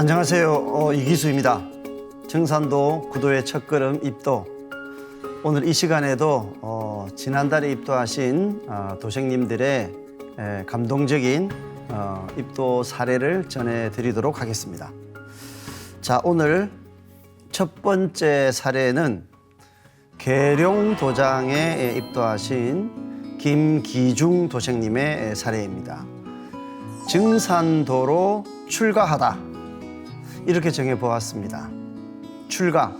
안녕하세요. 이기수입니다. 증산도 구도의 첫걸음 입도. 오늘 이 시간에도 지난달에 입도하신 도생님들의 감동적인 입도 사례를 전해드리도록 하겠습니다. 자, 오늘 첫 번째 사례는 계룡도장에 입도하신 김기중 도생님의 사례입니다. 증산도로 출가하다, 이렇게 정해보았습니다. 출가,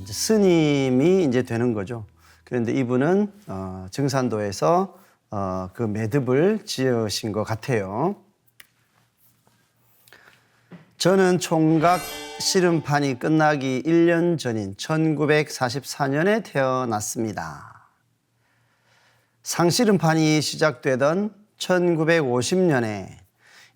이제 스님이 이제 되는 거죠. 그런데 이분은 증산도에서 그 매듭을 지으신 것 같아요. 저는 총각 씨름판이 끝나기 1년 전인 1944년에 태어났습니다. 상씨름판이 시작되던 1950년에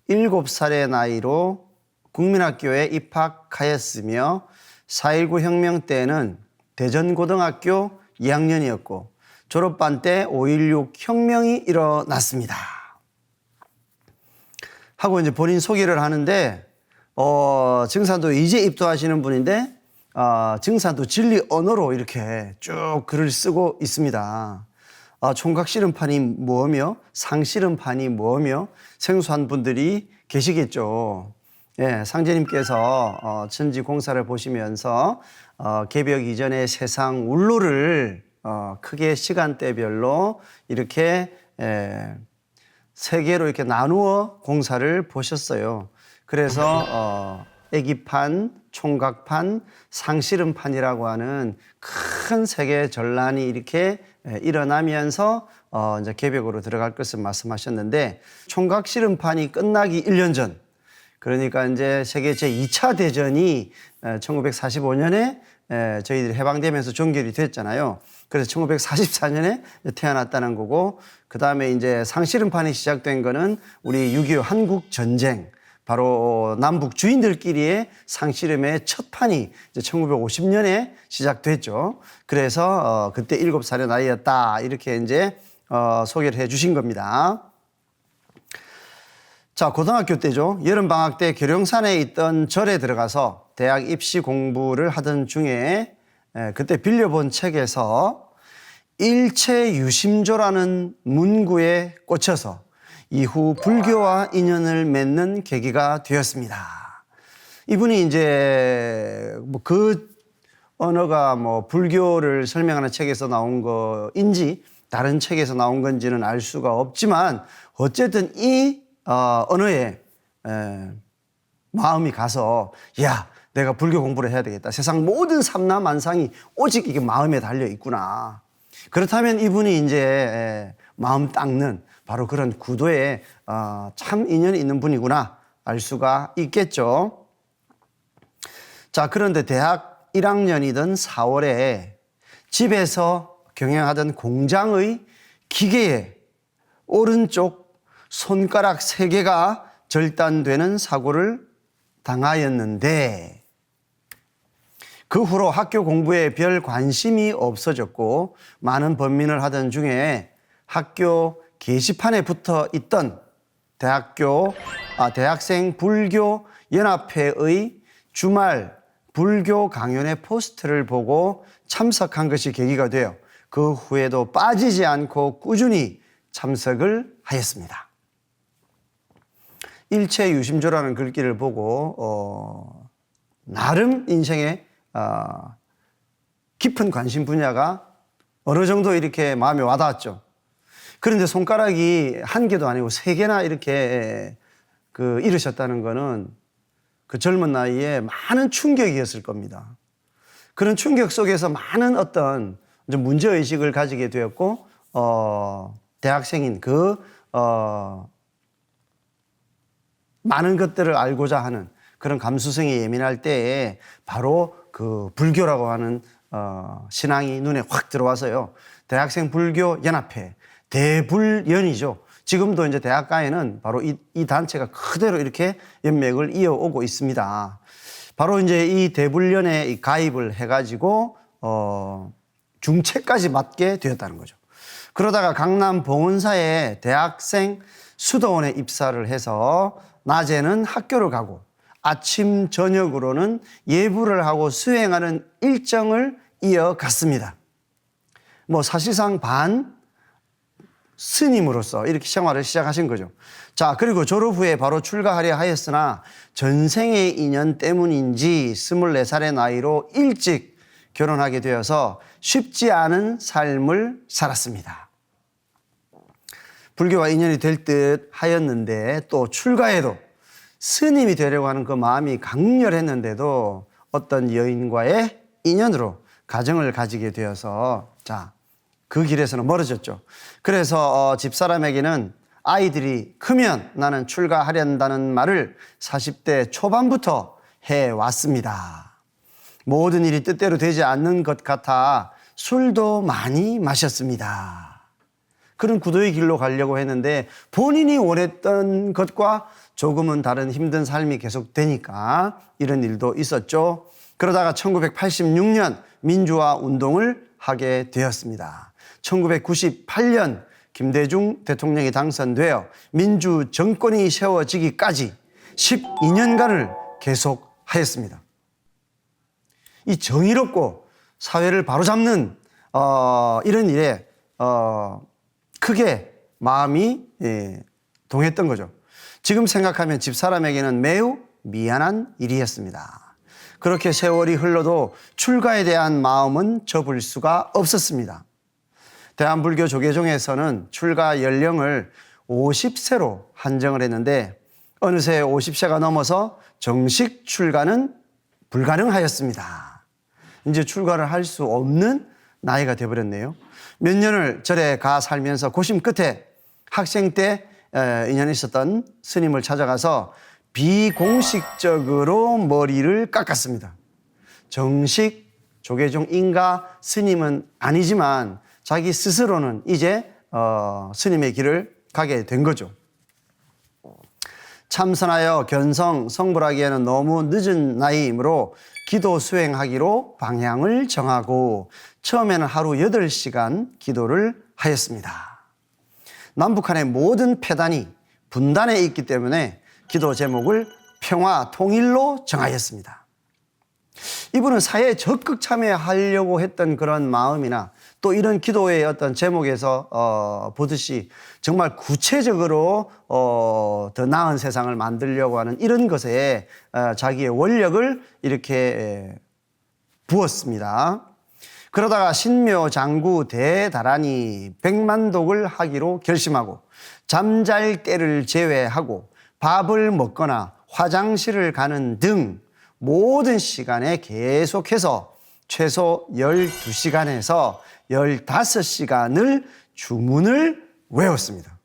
7살의 나이로 국민학교에 입학하였으며 4.19 혁명 때는 대전고등학교 2학년이었고 졸업반 때 5.16 혁명이 일어났습니다. 하고 이제 본인 소개를 하는데 증산도 이제 입도하시는 분인데 증산도 진리 언어로 이렇게 쭉 글을 쓰고 있습니다. 총각씨름판이 뭐며 상씨름판이 뭐며 생소한 분들이 계시겠죠. 예, 상제님께서 천지 공사를 보시면서 개벽 이전의 세상 울로를 크게 시간대별로 이렇게 세 개로 이렇게 나누어 공사를 보셨어요. 그래서 애기판, 총각판, 상씨름판이라고 하는 큰 세계 전란이 이렇게 일어나면서 이제 개벽으로 들어갈 것을 말씀하셨는데, 총각씨름판이 끝나기 1년 전, 그러니까 이제 세계 제2차 대전이 1945년에 저희들이 해방되면서 종결이 됐잖아요. 그래서 1944년에 태어났다는 거고, 그 다음에 이제 상씨름판이 시작된 거는 우리 6.25 한국 전쟁, 바로 남북 주인들끼리의 상씨름의 첫 판이 이제 1950년에 시작됐죠. 그래서 그때 7살의 나이였다, 이렇게 이제 소개를 해 주신 겁니다. 자, 고등학교 때죠. 여름방학 때 계룡산에 있던 절에 들어가서 대학 입시 공부를 하던 중에 그때 빌려본 책에서 일체유심조라는 문구에 꽂혀서 이후 불교와 인연을 맺는 계기가 되었습니다. 이분이 이제 그 언어가 불교를 설명하는 책에서 나온 거인지 다른 책에서 나온 건지는 알 수가 없지만, 어쨌든 이 언어에 마음이 가서, 야, 내가 불교 공부를 해야 되겠다. 세상 모든 삼라만상이 오직 이게 마음에 달려 있구나. 그렇다면 이분이 이제 마음 닦는 바로 그런 구도에 참 인연이 있는 분이구나 알 수가 있겠죠. 자, 그런데 대학 1학년이던 4월에 집에서 경영하던 공장의 기계에 오른쪽 손가락 3개가 절단되는 사고를 당하였는데, 그 후로 학교 공부에 별 관심이 없어졌고 많은 번민을 하던 중에 학교 게시판에 붙어 있던 대학생 불교 연합회의 주말 불교 강연의 포스터를 보고 참석한 것이 계기가 되어 그 후에도 빠지지 않고 꾸준히 참석을 하였습니다. 일체유심조라는 글귀를 보고 나름 인생에 깊은 관심 분야가 어느 정도 이렇게 마음에 와닿았죠. 그런데 손가락이 1개도 아니고 3개나 이렇게 잃으셨다는 거는 그 젊은 나이에 많은 충격이었을 겁니다. 그런 충격 속에서 많은 어떤 문제의식을 가지게 되었고, 대학생인 많은 것들을 알고자 하는 그런 감수성이 예민할 때에 바로 그 불교라고 하는 신앙이 눈에 확 들어와서요. 대학생 불교 연합회, 대불연이죠. 지금도 이제 대학가에는 바로 이 단체가 그대로 이렇게 연맥을 이어오고 있습니다. 바로 이제 이 대불연에 가입을 해가지고 중체까지 맡게 되었다는 거죠. 그러다가 강남 봉은사에 대학생 수도원에 입사를 해서 낮에는 학교를 가고 아침 저녁으로는 예불을 하고 수행하는 일정을 이어갔습니다. 뭐 사실상 반 스님으로서 이렇게 생활을 시작하신 거죠. 자, 그리고 졸업 후에 바로 출가하려 하였으나 전생의 인연 때문인지 24살의 나이로 일찍 결혼하게 되어서 쉽지 않은 삶을 살았습니다. 불교와 인연이 될 듯 하였는데 또 출가해도 스님이 되려고 하는 그 마음이 강렬했는데도 어떤 여인과의 인연으로 가정을 가지게 되어서 그 길에서는 멀어졌죠. 그래서 집사람에게는 아이들이 크면 나는 출가하련다는 말을 40대 초반부터 해왔습니다. 모든 일이 뜻대로 되지 않는 것 같아 술도 많이 마셨습니다. 그런 구도의 길로 가려고 했는데 본인이 원했던 것과 조금은 다른 힘든 삶이 계속되니까 이런 일도 있었죠. 그러다가 1986년 민주화 운동을 하게 되었습니다. 1998년 김대중 대통령이 당선되어 민주 정권이 세워지기까지 12년간을 계속하였습니다. 이 정의롭고 사회를 바로잡는 이런 일에 크게 마음이 동했던 거죠. 지금 생각하면 집사람에게는 매우 미안한 일이었습니다. 그렇게 세월이 흘러도 출가에 대한 마음은 접을 수가 없었습니다. 대한불교 조계종에서는 출가 연령을 50세로 한정을 했는데 어느새 50세가 넘어서 정식 출가는 불가능하였습니다. 이제 출가를 할 수 없는 나이가 되어버렸네요. 몇 년을 절에 가 살면서 고심 끝에 학생 때 인연이 있었던 스님을 찾아가서 비공식적으로 머리를 깎았습니다. 정식 조계종 인가 스님은 아니지만 자기 스스로는 이제 스님의 길을 가게 된 거죠. 참선하여 견성, 성불하기에는 너무 늦은 나이이므로 기도 수행하기로 방향을 정하고 처음에는 하루 8시간 기도를 하였습니다. 남북한의 모든 폐단이 분단해 있기 때문에 기도 제목을 평화 통일로 정하였습니다. 이분은 사회에 적극 참여하려고 했던 그런 마음이나 또 이런 기도의 어떤 제목에서 보듯이 정말 구체적으로 더 나은 세상을 만들려고 하는 이런 것에 자기의 원력을 이렇게 부었습니다. 그러다가 신묘 장구 대다란이 백만독을 하기로 결심하고 잠잘 때를 제외하고 밥을 먹거나 화장실을 가는 등 모든 시간에 계속해서 최소 12시간에서 15시간을 주문을 외웠습니다.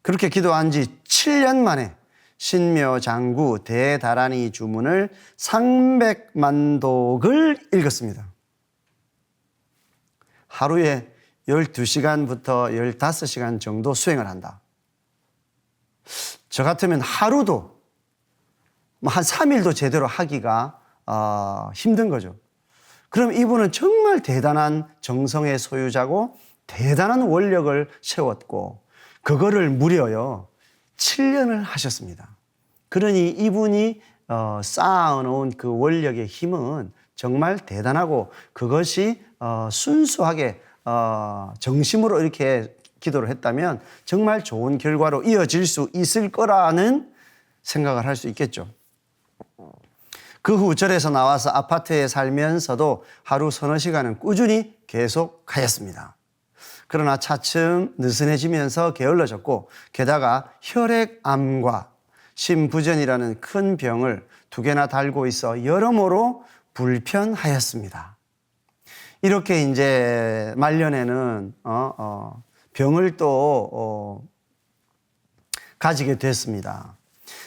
그렇게 기도한 지 7년 만에 신묘장구 대다란이 주문을 300만 독을 읽었습니다. 하루에 12시간부터 15시간 정도 수행을 한다. 저 같으면 하루도 한 3일도 제대로 하기가 힘든 거죠. 그럼 이분은 정말 대단한 정성의 소유자고 대단한 원력을 세웠고 그거를 무려요 7년을 하셨습니다. 그러니 이분이 쌓아놓은 그 원력의 힘은 정말 대단하고 그것이 순수하게 정심으로 이렇게 기도를 했다면 정말 좋은 결과로 이어질 수 있을 거라는 생각을 할 수 있겠죠. 그 후 절에서 나와서 아파트에 살면서도 하루 서너 시간은 꾸준히 계속하였습니다. 그러나 차츰 느슨해지면서 게을러졌고 게다가 혈액암과 심부전이라는 큰 병을 2개나 달고 있어 여러모로 불편하였습니다. 이렇게 이제 말년에는 병을 또 가지게 됐습니다.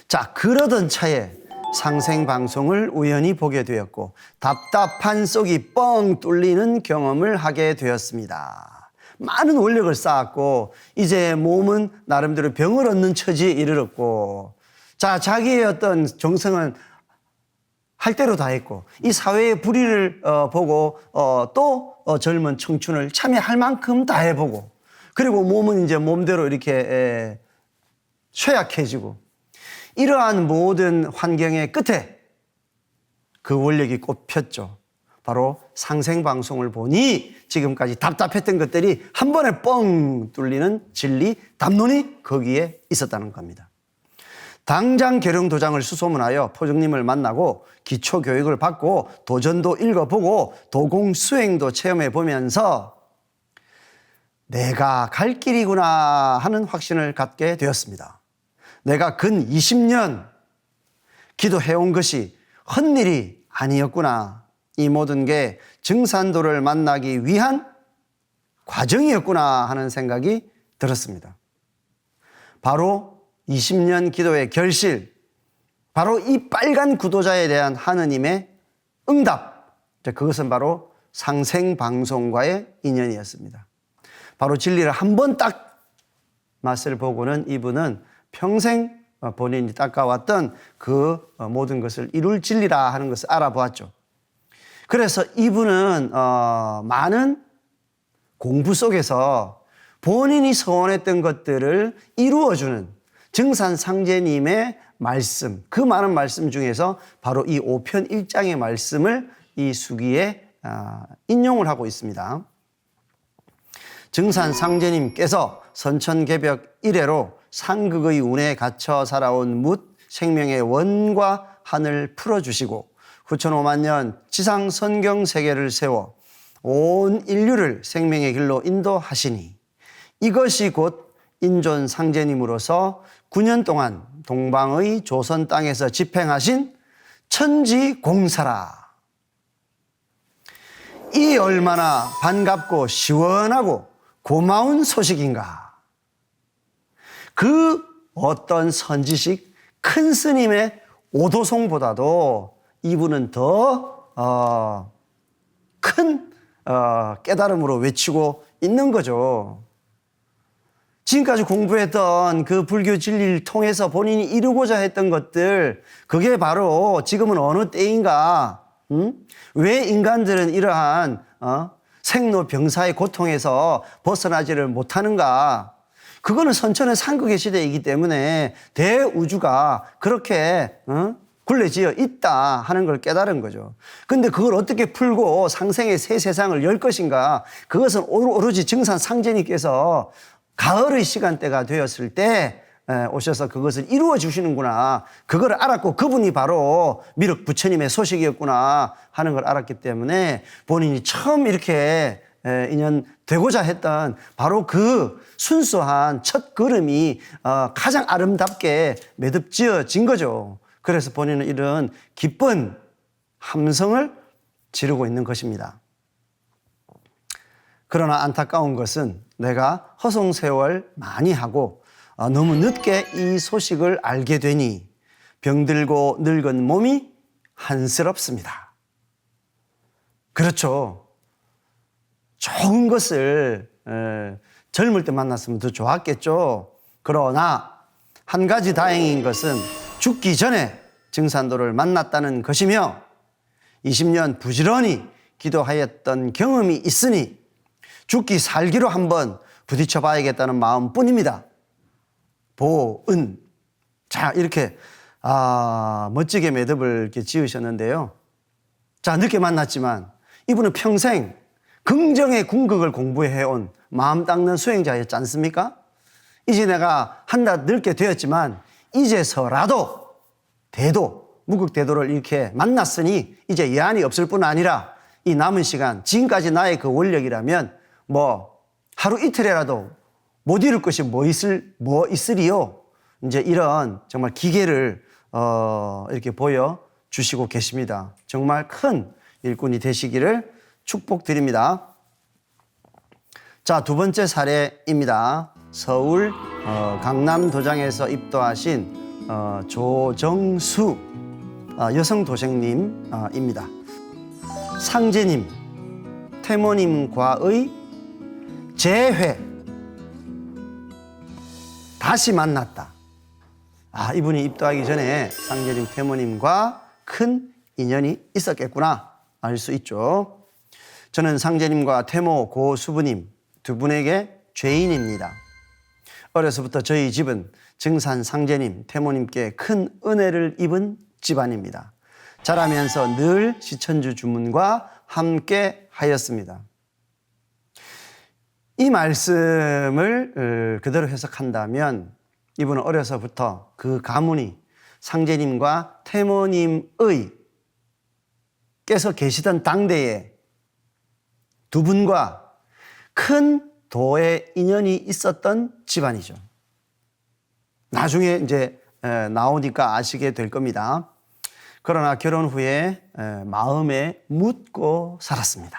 자, 그러던 차에 상생방송을 우연히 보게 되었고 답답한 속이 뻥 뚫리는 경험을 하게 되었습니다. 많은 원력을 쌓았고 이제 몸은 나름대로 병을 얻는 처지에 이르렀고 자기의 어떤 정성은 할 대로 다 했고 이 사회의 불의를 보고 또 젊은 청춘을 참여할 만큼 다 해보고 그리고 몸은 이제 몸대로 이렇게 쇠약해지고 이러한 모든 환경의 끝에 그 원력이 꽃폈죠. 바로 상생방송을 보니 지금까지 답답했던 것들이 한 번에 뻥 뚫리는 진리, 담론이 거기에 있었다는 겁니다. 당장 계룡도장을 수소문하여 포정님을 만나고 기초교육을 받고 도전도 읽어보고 도공수행도 체험해보면서 내가 갈 길이구나 하는 확신을 갖게 되었습니다. 내가 근 20년 기도해온 것이 헛일이 아니었구나. 이 모든 게 증산도를 만나기 위한 과정이었구나 하는 생각이 들었습니다. 바로 20년 기도의 결실, 바로 이 빨간 구도자에 대한 하느님의 응답, 그것은 바로 상생방송과의 인연이었습니다. 바로 진리를 한 번 딱 맛을 보고는 이분은 평생 본인이 닦아왔던 그 모든 것을 이룰 진리라 하는 것을 알아보았죠. 그래서 이분은 많은 공부 속에서 본인이 소원했던 것들을 이루어주는 증산상제님의 말씀, 그 많은 말씀 중에서 바로 이 5편 1장의 말씀을 이 수기에 인용을 하고 있습니다. 증산상제님께서 선천개벽 이래로 상극의 운에 갇혀 살아온 묻 생명의 원과 한을 풀어주시고 후천 5만 년 지상 선경 세계를 세워 온 인류를 생명의 길로 인도하시니 이것이 곧 인존 상제님으로서 9년 동안 동방의 조선 땅에서 집행하신 천지 공사라. 이 얼마나 반갑고 시원하고 고마운 소식인가. 그 어떤 선지식 큰 스님의 오도송보다도 이분은 더 큰 깨달음으로 외치고 있는 거죠. 지금까지 공부했던 그 불교 진리를 통해서 본인이 이루고자 했던 것들, 그게 바로 지금은 어느 때인가? 왜 인간들은 이러한 생로병사의 고통에서 벗어나지를 못하는가? 그거는 선천의 상극의 시대이기 때문에 대우주가 그렇게 굴레지어 있다 하는 걸 깨달은 거죠. 근데 그걸 어떻게 풀고 상생의 새 세상을 열 것인가? 그것은 오로지 증산상제님께서 가을의 시간대가 되었을 때 오셔서 그것을 이루어 주시는구나. 그걸 알았고 그분이 바로 미륵 부처님의 소식이었구나 하는 걸 알았기 때문에 본인이 처음 이렇게 인연되고자 했던 바로 그 순수한 첫 걸음이 가장 아름답게 매듭지어진 거죠. 그래서 본인은 이런 기쁜 함성을 지르고 있는 것입니다. 그러나 안타까운 것은 내가 허송세월 많이 하고 너무 늦게 이 소식을 알게 되니 병들고 늙은 몸이 한스럽습니다. 그렇죠. 좋은 것을 젊을 때 만났으면 더 좋았겠죠. 그러나 한 가지 다행인 것은 죽기 전에 증산도를 만났다는 것이며 20년 부지런히 기도하였던 경험이 있으니 죽기 살기로 한번 부딪혀 봐야겠다는 마음뿐입니다. 보은. 자, 이렇게 멋지게 매듭을 이렇게 지으셨는데요. 자, 늦게 만났지만 이분은 평생 긍정의 궁극을 공부해온 마음 닦는 수행자였지 않습니까? 이제 내가 한낱 늙게 되었지만 이제서라도 대도, 무극대도를 이렇게 만났으니 이제 예한이 없을 뿐 아니라 이 남은 시간, 지금까지 나의 그 원력이라면 하루 이틀이라도 못 이룰 것이 뭐 있으리요? 이제 이런 정말 기계를 이렇게 보여주시고 계십니다. 정말 큰 일꾼이 되시기를 축복드립니다. 자, 두 번째 사례입니다. 서울 강남도장에서 입도하신 조정수 여성 도생님입니다. 상제님, 태모님과의 재회, 다시 만났다. 이분이 입도하기 전에 상제님, 태모님과 큰 인연이 있었겠구나 알 수 있죠. 저는 상제님과 태모, 고수부님 두 분에게 죄인입니다. 어려서부터 저희 집은 증산 상제님, 태모님께 큰 은혜를 입은 집안입니다. 자라면서 늘 시천주 주문과 함께 하였습니다. 이 말씀을 그대로 해석한다면 이분은 어려서부터 그 가문이 상제님과 태모님의 께서 계시던 당대에 두 분과 큰 도의 인연이 있었던 집안이죠. 나중에 이제 나오니까 아시게 될 겁니다. 그러나 결혼 후에 마음에 묻고 살았습니다.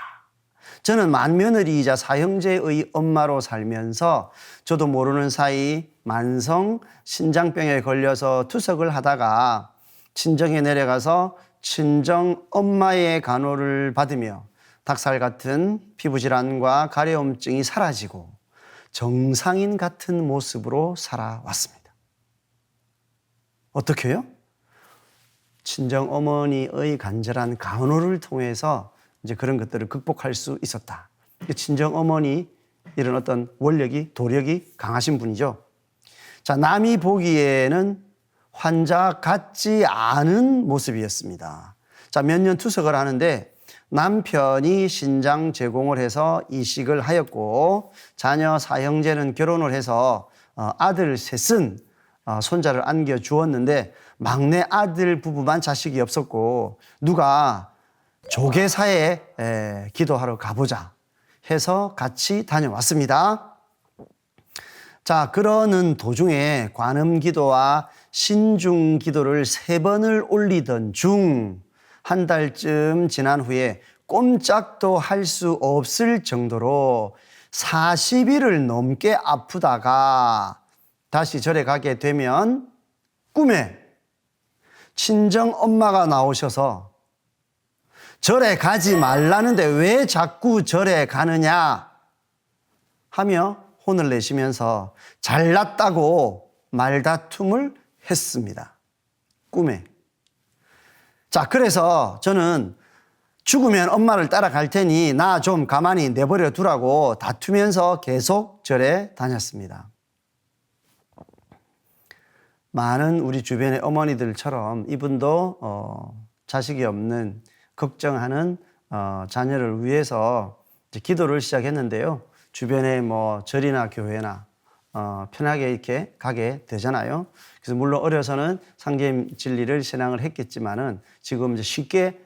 저는 맏며느리이자 사형제의 엄마로 살면서 저도 모르는 사이 만성 신장병에 걸려서 투석을 하다가 친정에 내려가서 친정 엄마의 간호를 받으며 닭살 같은 피부질환과 가려움증이 사라지고 정상인 같은 모습으로 살아왔습니다. 어떻게요? 친정 어머니의 간절한 간호를 통해서 이제 그런 것들을 극복할 수 있었다. 친정 어머니 이런 어떤 원력이 도력이 강하신 분이죠. 자, 남이 보기에는 환자 같지 않은 모습이었습니다. 자, 몇 년 투석을 하는데 남편이 신장 제공을 해서 이식을 하였고 자녀 사형제는 결혼을 해서 아들 셋은 손자를 안겨 주었는데 막내 아들 부부만 자식이 없었고 누가 조계사에 기도하러 가보자 해서 같이 다녀왔습니다. 자, 그러는 도중에 관음기도와 신중기도를 3번을 올리던 중 한 달쯤 지난 후에 꼼짝도 할 수 없을 정도로 40일을 넘게 아프다가 다시 절에 가게 되면 꿈에 친정 엄마가 나오셔서 절에 가지 말라는데 왜 자꾸 절에 가느냐 하며 혼을 내시면서 잘났다고 말다툼을 했습니다. 꿈에. 자, 그래서 저는 죽으면 엄마를 따라갈 테니 나 좀 가만히 내버려 두라고 다투면서 계속 절에 다녔습니다. 많은 우리 주변의 어머니들처럼 이분도 자식이 없는 걱정하는 자녀를 위해서 이제 기도를 시작했는데요. 주변에 뭐 절이나 교회나 편하게 이렇게 가게 되잖아요. 그래서 물론 어려서는 상제님 진리를 신앙을 했겠지만은 지금 이제 쉽게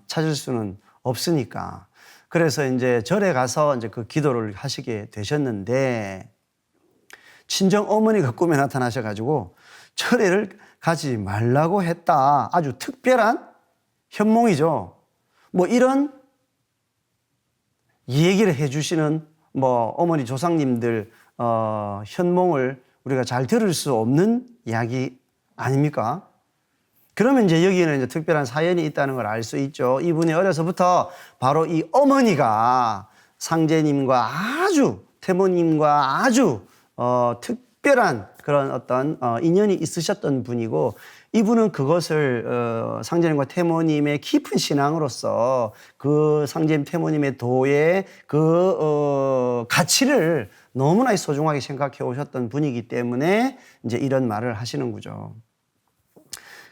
찾을 수는 없으니까. 그래서 이제 절에 가서 이제 그 기도를 하시게 되셨는데 친정 어머니가 꿈에 나타나셔가지고 절에를 가지 말라고 했다. 아주 특별한 현몽이죠. 뭐 이런 얘기를 해주시는 뭐 어머니 조상님들 현몽을 우리가 잘 들을 수 없는 이야기 아닙니까? 그러면 이제 여기에는 이제 특별한 사연이 있다는 걸 알 수 있죠. 이분이 어려서부터 바로 이 어머니가 상제님과 아주 태모님과 아주 특별한 그런 어떤 인연이 있으셨던 분이고 이분은 그것을 상제님과 태모님의 깊은 신앙으로서 그 상제님 태모님의 도의 그 가치를 너무나 소중하게 생각해 오셨던 분이기 때문에 이제 이런 말을 하시는 거죠.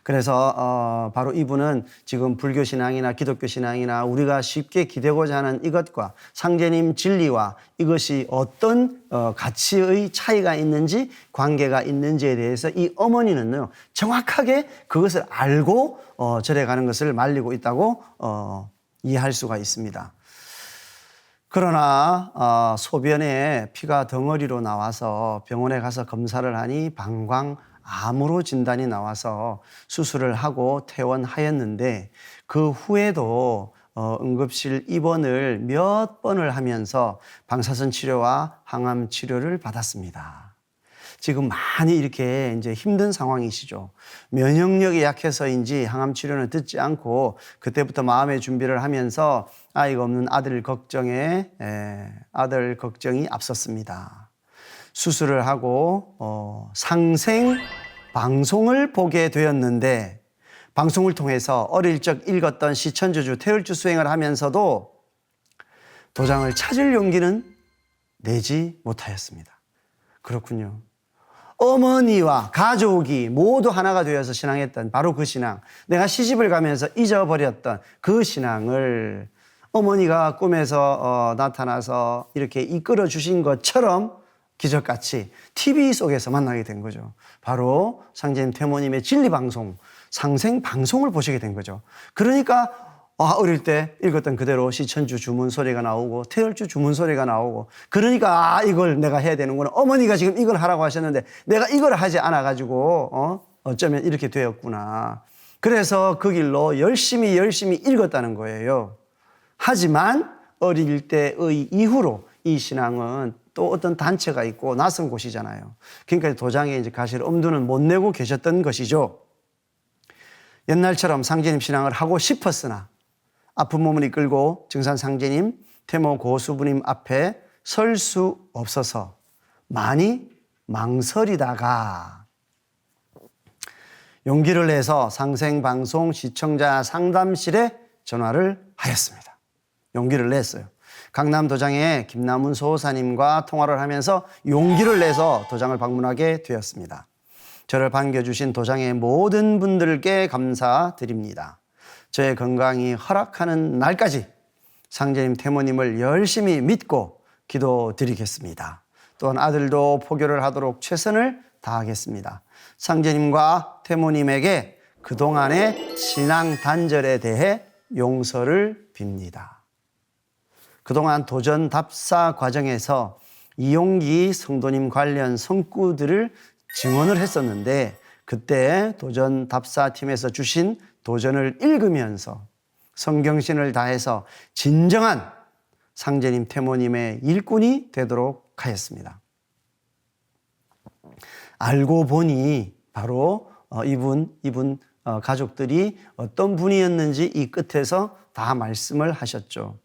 그래서 바로 이분은 지금 불교 신앙이나 기독교 신앙이나 우리가 쉽게 기대고자 하는 이것과 상제님 진리와 이것이 어떤 가치의 차이가 있는지 관계가 있는지에 대해서 이 어머니는요 정확하게 그것을 알고 절에 가는 것을 말리고 있다고 이해할 수가 있습니다. 그러나 소변에 피가 덩어리로 나와서 병원에 가서 검사를 하니 방광암으로 진단이 나와서 수술을 하고 퇴원하였는데 그 후에도 응급실 입원을 몇 번을 하면서 방사선 치료와 항암 치료를 받았습니다. 지금 많이 이렇게 이제 힘든 상황이시죠. 면역력이 약해서인지 항암 치료는 듣지 않고 그때부터 마음의 준비를 하면서 아이가 없는 아들 걱정이 앞섰습니다. 수술을 하고 상생 방송을 보게 되었는데 방송을 통해서 어릴 적 읽었던 시천주주 태울주 수행을 하면서도 도장을 찾을 용기는 내지 못하였습니다. 그렇군요. 어머니와 가족이 모두 하나가 되어서 신앙했던 바로 그 신앙, 내가 시집을 가면서 잊어버렸던 그 신앙을 어머니가 꿈에서 나타나서 이렇게 이끌어 주신 것처럼 기적같이 TV 속에서 만나게 된 거죠. 바로 상제님 태모님의 진리방송, 상생방송을 보시게 된 거죠. 그러니까 어릴 때 읽었던 그대로 시천주 주문 소리가 나오고 태열주 주문 소리가 나오고, 그러니까 이걸 내가 해야 되는구나. 어머니가 지금 이걸 하라고 하셨는데 내가 이걸 하지 않아가지고 어쩌면 이렇게 되었구나. 그래서 그 길로 열심히 읽었다는 거예요. 하지만 어릴 때의 이후로 이 신앙은 또 어떤 단체가 있고 낯선 곳이잖아요. 그러니까 도장에 이제 가실 엄두는 못 내고 계셨던 것이죠. 옛날처럼 상제님 신앙을 하고 싶었으나 아픈 몸을 이끌고 증산 상제님, 태모 고수부님 앞에 설 수 없어서 많이 망설이다가 용기를 내서 상생방송 시청자 상담실에 전화를 하였습니다. 용기를 냈어요. 강남 도장의 김남훈 소호사님과 통화를 하면서 용기를 내서 도장을 방문하게 되었습니다. 저를 반겨주신 도장의 모든 분들께 감사드립니다. 저의 건강이 허락하는 날까지 상제님 태모님을 열심히 믿고 기도드리겠습니다. 또한 아들도 포교를 하도록 최선을 다하겠습니다. 상제님과 태모님에게 그동안의 신앙 단절에 대해 용서를 빕니다. 그동안 도전 답사 과정에서 이용기 성도님 관련 성구들을 증언을 했었는데, 그때 도전 답사팀에서 주신 도전을 읽으면서 성경신을 다해서 진정한 상제님 태모님의 일꾼이 되도록 하였습니다. 알고 보니 바로 이분 가족들이 어떤 분이었는지 이 끝에서 다 말씀을 하셨죠.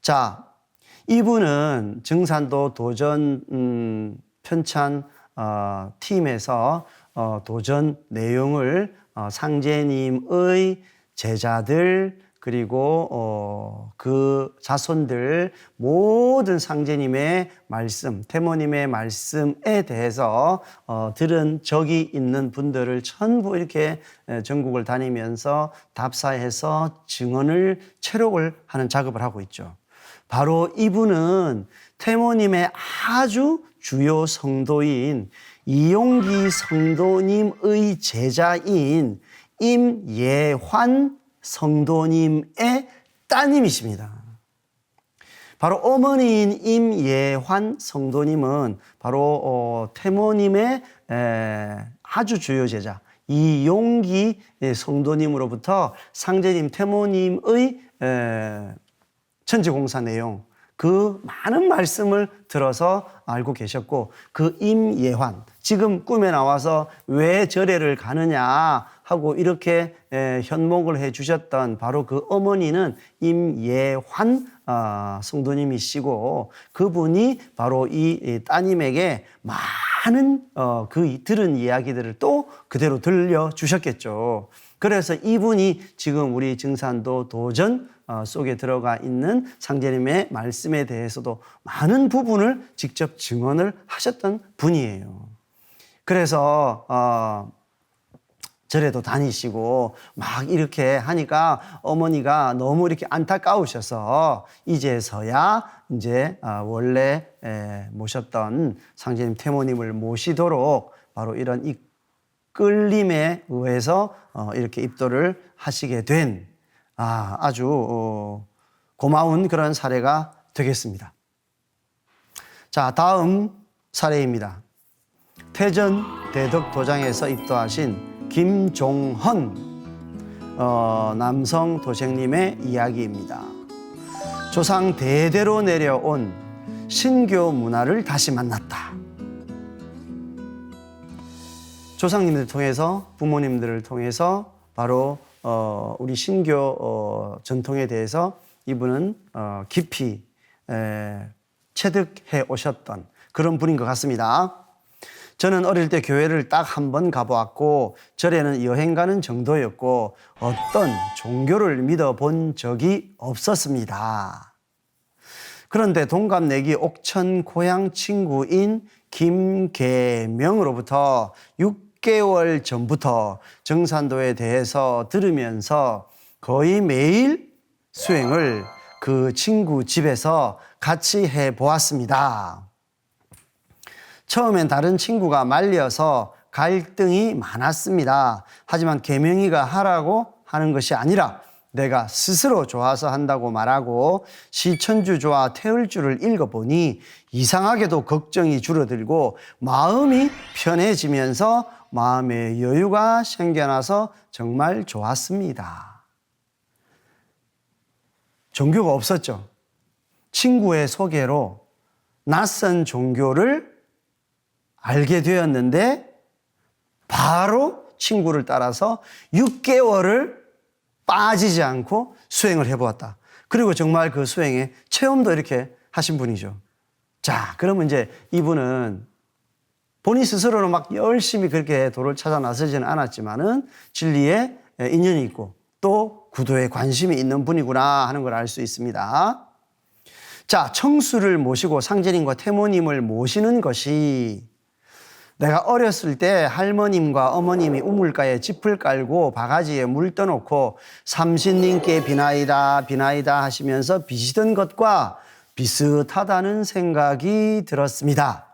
자, 이분은 증산도 도전 편찬 팀에서 도전 내용을 상제님의 제자들 그리고 그 자손들 모든 상제님의 말씀, 태모님의 말씀에 대해서 들은 적이 있는 분들을 전부 이렇게 전국을 다니면서 답사해서 증언을 체록을 하는 작업을 하고 있죠. 바로 이분은 태모님의 아주 주요 성도인 이용기 성도님의 제자인 임예환 성도님의 따님이십니다. 바로 어머니인 임예환 성도님은 바로 태모님의 아주 주요 제자 이용기 성도님으로부터 상제님 태모님의 천지공사 내용, 그 많은 말씀을 들어서 알고 계셨고, 그 임예환, 지금 꿈에 나와서 왜 절에를 가느냐 하고 이렇게 현목을 해 주셨던 바로 그 어머니는 임예환 성도님이시고, 그분이 바로 이 따님에게 많은 그 들은 이야기들을 또 그대로 들려주셨겠죠. 그래서 이분이 지금 우리 증산도 도전 속에 들어가 있는 상제님의 말씀에 대해서도 많은 부분을 직접 증언을 하셨던 분이에요. 그래서 절에도 다니시고 막 이렇게 하니까 어머니가 너무 이렇게 안타까우셔서 이제서야 이제 원래 모셨던 상제님 태모님을 모시도록 바로 이런 이끌림에 의해서 이렇게 입도를 하시게 된 아주 고마운 그런 사례가 되겠습니다. 자, 다음 사례입니다. 태전 대덕도장에서 입도하신 김종헌 남성 도생님의 이야기입니다. 조상 대대로 내려온 신교 문화를 다시 만났다. 조상님들 통해서, 부모님들을 통해서 바로 우리 신교 전통에 대해서 이분은 깊이 체득해 오셨던 그런 분인 것 같습니다. 저는 어릴 때 교회를 딱 한 번 가보았고 절에는 여행 가는 정도였고 어떤 종교를 믿어본 적이 없었습니다. 그런데 동갑내기 옥천 고향 친구인 김계명으로부터 6개월 전부터 정산도에 대해서 들으면서 거의 매일 수행을 그 친구 집에서 같이 해보았습니다. 처음엔 다른 친구가 말려서 갈등이 많았습니다. 하지만 계명이가 하라고 하는 것이 아니라 내가 스스로 좋아서 한다고 말하고 시천주조와 태을주를 읽어보니 이상하게도 걱정이 줄어들고 마음이 편해지면서 마음의 여유가 생겨나서 정말 좋았습니다. 종교가 없었죠. 친구의 소개로 낯선 종교를 알게 되었는데 바로 친구를 따라서 6개월을 빠지지 않고 수행을 해보았다. 그리고 정말 그 수행에 체험도 이렇게 하신 분이죠. 자, 그러면 이제 이분은 본인 스스로는 막 열심히 그렇게 도를 찾아 나서지는 않았지만은 진리에 인연이 있고 또 구도에 관심이 있는 분이구나 하는 걸 알 수 있습니다. 자, 청수를 모시고 상제님과 태모님을 모시는 것이 내가 어렸을 때 할머님과 어머님이 우물가에 짚을 깔고 바가지에 물 떠놓고 삼신님께 비나이다 비나이다 하시면서 비시던 것과 비슷하다는 생각이 들었습니다.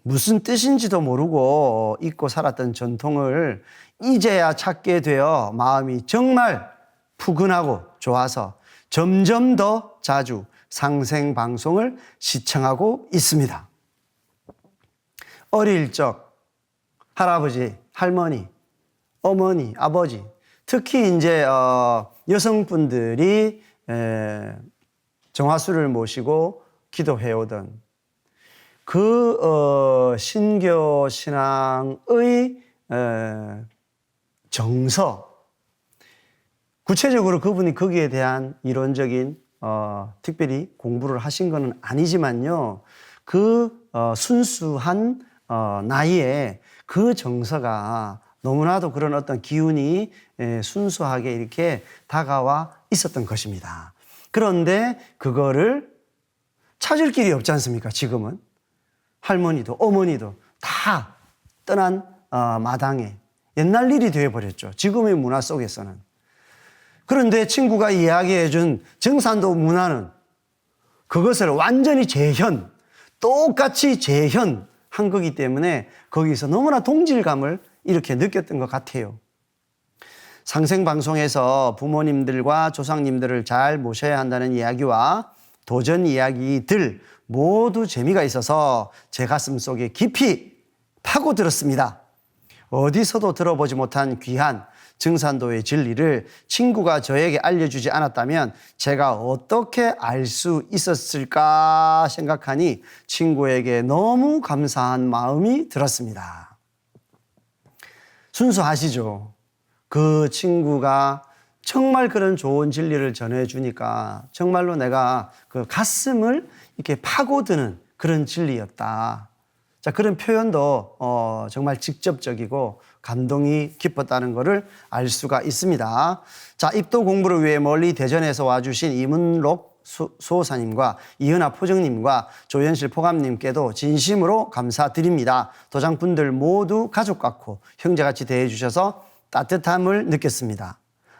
무슨 뜻인지도 모르고 잊고 살았던 전통을 이제야 찾게 되어 마음이 정말 푸근하고 좋아서 점점 더 자주 상생방송을 시청하고 있습니다. 어릴 적 할아버지, 할머니, 어머니, 아버지, 특히 이제 여성분들이 정화수를 모시고 기도해 오던 그 신교 신앙의 정서, 구체적으로 그분이 거기에 대한 이론적인 특별히 공부를 하신 것은 아니지만요, 그 순수한 나이에 그 정서가 너무나도 그런 어떤 기운이 순수하게 이렇게 다가와 있었던 것입니다. 그런데 그거를 찾을 길이 없지 않습니까? 지금은 할머니도 어머니도 다 떠난 마당에 옛날 일이 되어버렸죠. 지금의 문화 속에서는. 그런데 친구가 이야기해준 정산도 문화는 그것을 완전히 똑같이 재현한 거기 때문에 거기서 너무나 동질감을 이렇게 느꼈던 것 같아요. 상생방송에서 부모님들과 조상님들을 잘 모셔야 한다는 이야기와 도전 이야기들 모두 재미가 있어서 제 가슴 속에 깊이 파고들었습니다. 어디서도 들어보지 못한 귀한 증산도의 진리를 친구가 저에게 알려주지 않았다면 제가 어떻게 알 수 있었을까 생각하니 친구에게 너무 감사한 마음이 들었습니다. 순수하시죠? 그 친구가 정말 그런 좋은 진리를 전해주니까 정말로 내가 그 가슴을 이렇게 파고드는 그런 진리였다. 자, 그런 표현도 정말 직접적이고 감동이 깊었다는 것을 알 수가 있습니다. 자, 입도 공부를 위해 멀리 대전에서 와주신 이문록 수호사님과 이은하 포정님과 조현실 포감님께도 진심으로 감사드립니다. 도장분들 모두 가족 같고 형제같이 대해주셔서 따뜻함을 느꼈습니다.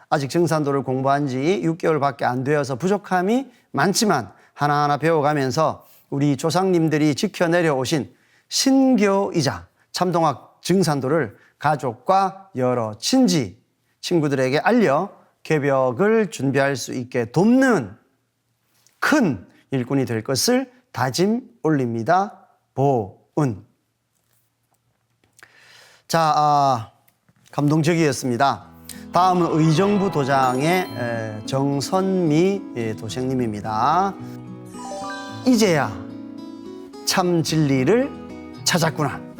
아직 정산도를 공부한 지 6개월밖에 안 되어서 부족함이 많지만 하나하나 배워가면서 우리 조상님들이 지켜내려오신 신교이자 참동학 증산도를 가족과 여러 친구들에게 알려 개벽을 준비할 수 있게 돕는 큰 일꾼이 될 것을 다짐 올립니다. 보은. 자, 감동적이었습니다. 다음은 의정부 도장의 정선미 도생님입니다. 이제야 참 진리를 찾았구나.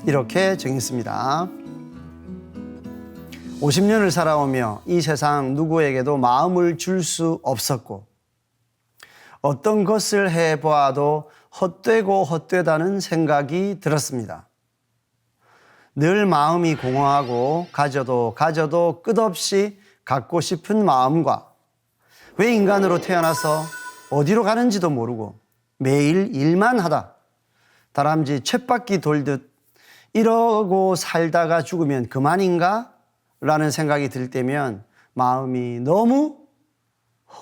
이렇게 정했습니다. 50년을 살아오며 이 세상 누구에게도 마음을 줄 수 없었고 어떤 것을 해보아도 헛되고 헛되다는 생각이 들었습니다. 늘 마음이 공허하고 가져도 끝없이 갖고 싶은 마음과 왜 인간으로 태어나서 어디로 가는지도 모르고 매일 일만 하다 다람쥐 쳇바퀴 돌듯 이러고 살다가 죽으면 그만인가? 라는 생각이 들 때면 마음이 너무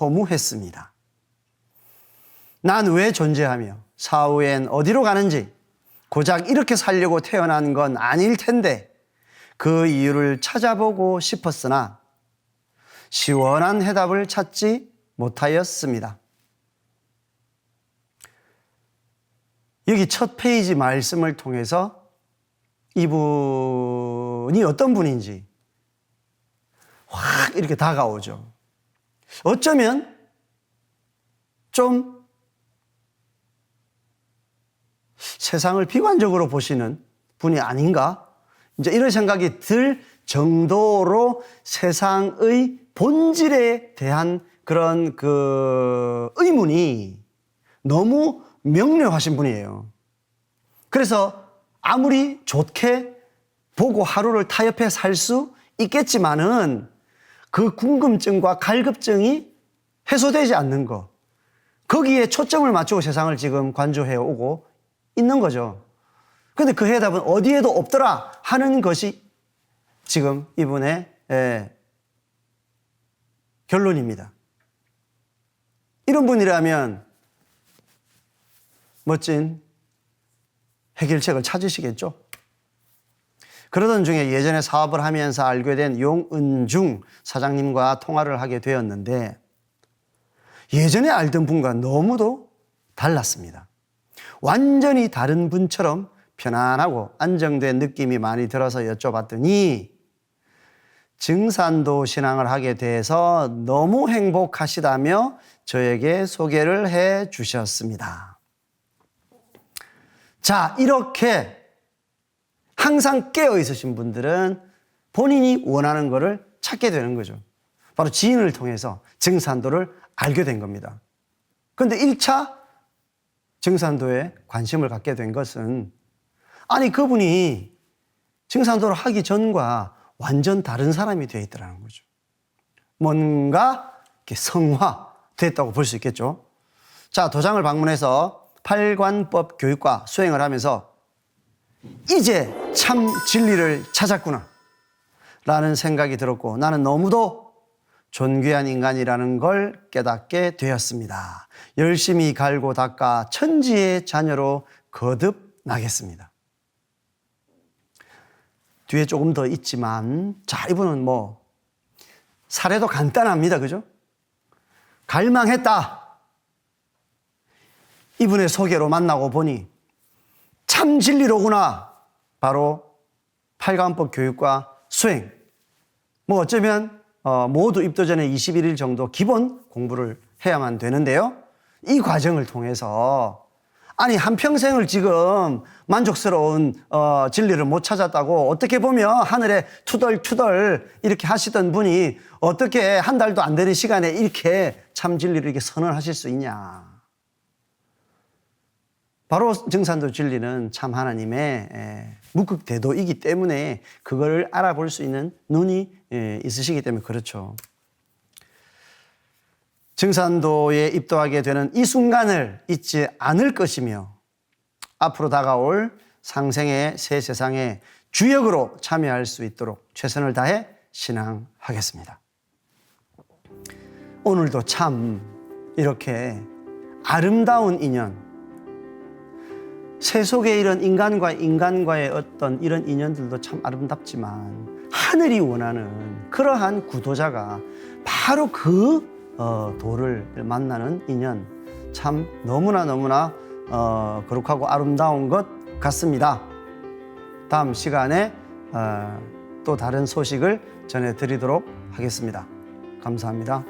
허무했습니다. 난 왜 존재하며 사후엔 어디로 가는지 고작 이렇게 살려고 태어난 건 아닐 텐데 그 이유를 찾아보고 싶었으나 시원한 해답을 찾지 못하였습니다. 여기 첫 페이지 말씀을 통해서 이분이 어떤 분인지 확 이렇게 다가오죠. 어쩌면 좀 세상을 비관적으로 보시는 분이 아닌가? 이제 이런 생각이 들 정도로 세상의 본질에 대한 그런 의문이 너무 명료하신 분이에요. 그래서 아무리 좋게 보고 하루를 타협해 살 수 있겠지만은 그 궁금증과 갈급증이 해소되지 않는 거, 거기에 초점을 맞추고 세상을 지금 관조해 오고 있는 거죠. 그런데 그 해답은 어디에도 없더라 하는 것이 지금 이분의 결론입니다. 이런 분이라면 멋진 해결책을 찾으시겠죠. 그러던 중에 예전에 사업을 하면서 알게 된 용은중 사장님과 통화를 하게 되었는데 예전에 알던 분과 너무도 달랐습니다. 완전히 다른 분처럼 편안하고 안정된 느낌이 많이 들어서 여쭤봤더니 증산도 신앙을 하게 돼서 너무 행복하시다며 저에게 소개를 해 주셨습니다. 자, 이렇게 항상 깨어 있으신 분들은 본인이 원하는 것을 찾게 되는 거죠. 바로 지인을 통해서 증산도를 알게 된 겁니다. 그런데 1차 증산도에 관심을 갖게 된 것은 아니 그분이 증산도를 하기 전과 완전 다른 사람이 되어 있더라는 거죠. 뭔가 이렇게 성화됐다고 볼 수 있겠죠. 자, 도장을 방문해서 팔관법 교육과 수행을 하면서 이제 참 진리를 찾았구나 라는 생각이 들었고 나는 너무도 존귀한 인간이라는 걸 깨닫게 되었습니다. 열심히 갈고 닦아 천지의 자녀로 거듭나겠습니다. 뒤에 조금 더 있지만 자, 이분은 사례도 간단합니다. 그죠? 갈망했다. 이분의 소개로 만나고 보니 참 진리로구나. 바로 팔관법 교육과 수행. 어쩌면 모두 입도 전에 21일 정도 기본 공부를 해야만 되는데요. 이 과정을 통해서 아니 한평생을 지금 만족스러운 진리를 못 찾았다고 어떻게 보면 하늘에 투덜투덜 이렇게 하시던 분이 어떻게 한 달도 안 되는 시간에 이렇게 참 진리를 이렇게 선언하실 수 있냐. 바로 증산도 진리는 참 하나님의 묵극대도이기 때문에 그걸 알아볼 수 있는 눈이 있으시기 때문에 그렇죠. 증산도에 입도하게 되는 이 순간을 잊지 않을 것이며 앞으로 다가올 상생의 새 세상에 주역으로 참여할 수 있도록 최선을 다해 신앙하겠습니다. 오늘도 참 이렇게 아름다운 인연, 세속의 이런 인간과의 어떤 이런 인연들도 참 아름답지만 하늘이 원하는 그러한 구도자가 바로 그 도를 만나는 인연 참 너무나 거룩하고 아름다운 것 같습니다. 다음 시간에 또 다른 소식을 전해드리도록 하겠습니다. 감사합니다.